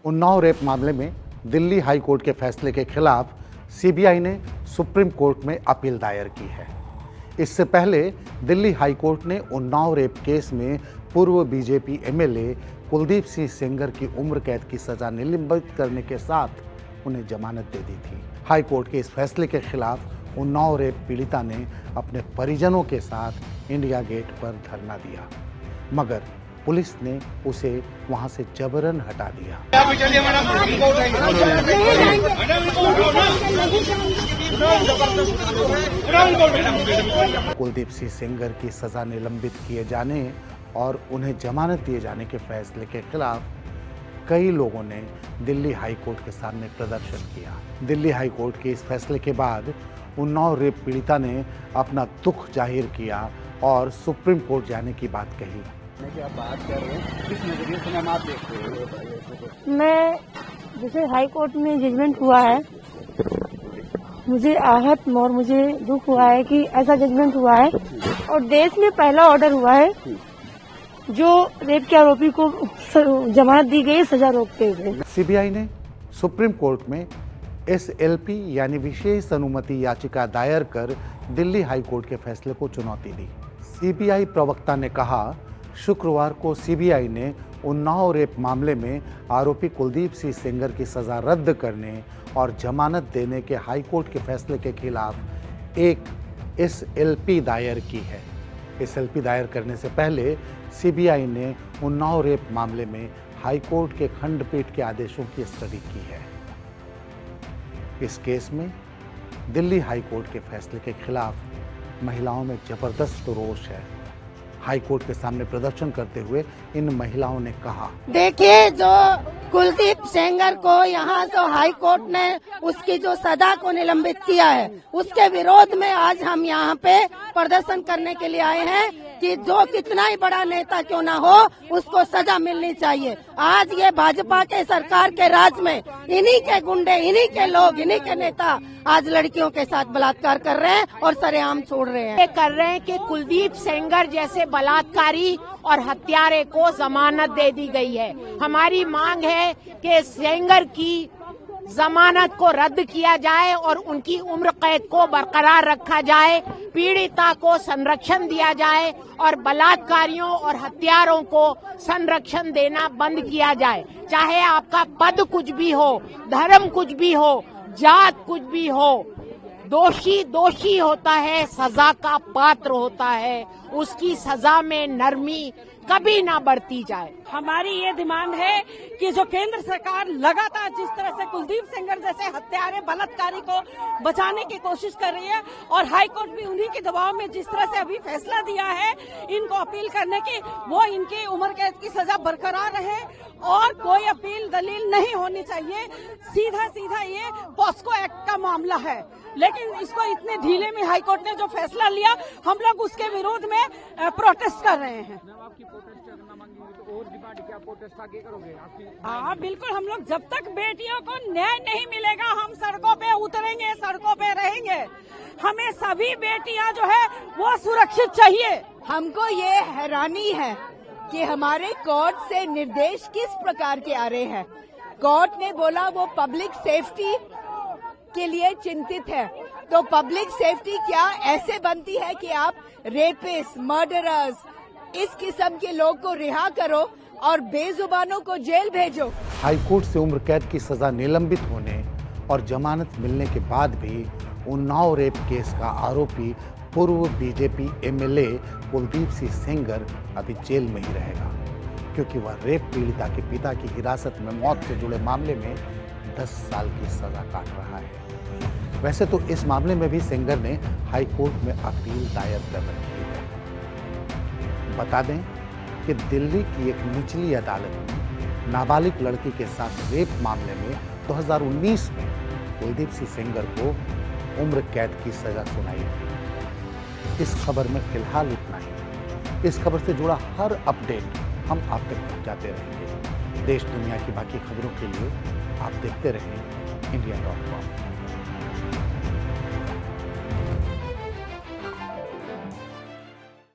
Unnao rape मामले में Delhi high court के फैसले के खिलाफ सीबीआई ने सुप्रीम कोर्ट में अपील दायर की है। इससे पहले दिल्ली हाई कोर्ट ने उन्नाव रेप केस में पूर्व बीजेपी एमएलए कुलदीप सिंह सेंगर की उम्र कैद की सजा निलंबित करने के साथ उन्हें जमानत दे दी थी। हाई कोर्ट के इस फैसले के खिलाफ उन्नाव रेप पीड़िता ने अपने परिजनों के साथ इंडिया गेट पर धरना दिया, मगर पुलिस ने उसे वहां से जबरन हटा दिया। कुलदीप सिंह सेंगर की सजा निलंबित किए जाने और उन्हें जमानत दिए जाने के फैसले के खिलाफ कई लोगों ने दिल्ली हाई कोर्ट के सामने प्रदर्शन किया। दिल्ली हाई कोर्ट के इस फैसले के बाद उन्नाव रेप पीड़िता ने अपना दुख जाहिर किया और सुप्रीम कोर्ट जाने की बात कही। क्या बात कर रहे हैं, किस नजरिए से मैम आप देखते हैं? मैं जैसे हाई कोर्ट में जजमेंट हुआ है, मुझे आहत और मुझे दुख हुआ है कि ऐसा जजमेंट हुआ है और देश में पहला ऑर्डर हुआ है जो रेप के आरोपी को जमानत दी गई सजा रोकते हुए। सीबीआई ने सुप्रीम कोर्ट में एसएलपी यानी विशेष अनुमति याचिका दायर कर दिल्ली हाई कोर्ट के फैसले को चुनौती दी। सीबीआई प्रवक्ता ने कहा, शुक्रवार को सीबीआई ने उन्नाव रेप मामले में आरोपी कुलदीप सिंह सेंगर की सजा रद्द करने और जमानत देने के हाई कोर्ट के फैसले के खिलाफ एक एसएलपी दायर की है। एसएलपी दायर करने से पहले सीबीआई ने उन्नाव रेप मामले में हाई कोर्ट के खंडपीठ के आदेशों की स्टडी की है। इस केस में दिल्ली हाई कोर्ट के फैसले के खिलाफ महिलाओं में जबरदस्त रोष है। हाई कोर्ट के सामने प्रदर्शन करते हुए इन महिलाओं ने कहा, देखिए, जो कुलदीप सेंगर को यहाँ तो हाई कोर्ट ने उसकी जो सजा को निलंबित किया है, उसके विरोध में आज हम यहाँ पे प्रदर्शन करने के लिए आए हैं कि जो कितना ही बड़ा नेता क्यों ना हो, उसको सजा मिलनी चाहिए। आज ये भाजपा के सरकार के राज में इन्हीं के गुंडे, इन्हीं के लोग, इन्हीं के नेता आज लड़कियों के साथ बलात्कार कर रहे हैं और सरेआम छोड़ रहे हैं। ये कर रहे हैं कि कुलदीप सेंगर जैसे बलात्कारी और हत्यारे को जमानत दे दी गई है। हमारी मांग है कि सेंगर की जमानत को रद्द किया जाए और उनकी उम्र कैद को बरकरार रखा जाए, पीड़िता को संरक्षण दिया जाए और बलात्कारियों और हत्यारों को संरक्षण देना बंद किया जाए। चाहे आपका पद कुछ भी हो, धर्म कुछ भी हो, जात कुछ भी हो, दोषी दोषी होता है, सजा का पात्र होता है, उसकी सजा में नरमी कभी ना बढ़ती जाए। हमारी ये डिमांड है कि जो केंद्र सरकार लगातार जिस तरह से कुलदीप सेंगर जैसे हत्यारे बलात्कारी को बचाने की कोशिश कर रही है और हाई कोर्ट भी उन्हीं के दबाव में जिस तरह से अभी फैसला दिया है इनको अपील करने की, वो इनकी उम्र कैद की सजा बरकरार रहे और कोई अपील दलील नहीं होनी चाहिए। सीधा सीधा ये पॉस्को एक्ट का मामला है, लेकिन इसको इतने ढीले में हाई कोर्ट ने जो फैसला लिया, हम लोग उसके विरोध में प्रोटेस्ट कर रहे हैं। हाँ बिल्कुल, हम लोग जब तक बेटियों को न्याय नहीं मिलेगा हम सड़कों पे उतरेंगे, सड़कों पे रहेंगे। हमें सभी बेटियां जो है वो सुरक्षित चाहिए। हमको ये हैरानी है कि हमारे कोर्ट से निर्देश किस प्रकार के आ रहे हैं। कोर्ट ने बोला वो पब्लिक सेफ्टी के लिए चिंतित है, तो पब्लिक सेफ्टी क्या ऐसे बनती है कि आप रेपिस्ट, मर्डरर्स, इस किस्म के लोग को रिहा करो और बेजुबानों को जेल भेजो। हाई कोर्ट से उम्र कैद की सजा निलंबित होने और जमानत मिलने के बाद भी उन्नाव रेप केस का आरोपी पूर्व बीजेपी एमएलए कुलदीप सिंह सेंगर अभी जेल में ही रहेगा, क्योंकि वह रेप पीड़िता के पिता की हिरासत में मौत से जुड़े मामले में 10 साल की सजा काट रहा है। वैसे तो इस मामले में भी सेंगर ने हाई कोर्ट में अपील दायर कर रखी है। बता दें कि दिल्ली की एक निचली अदालत ने नाबालिग लड़की के साथ रेप मामले में 2019 में कुलदीप सिंह सेंगर को उम्र कैद की सजा सुनाई थी। इस खबर में फिलहाल इतना ही। इस खबर से जुड़ा हर अपडेट हम आप तक पहुंचाते रहेंगे। देश दुनिया की बाकी खबरों के लिए आप देखते रहें इंडिया.com।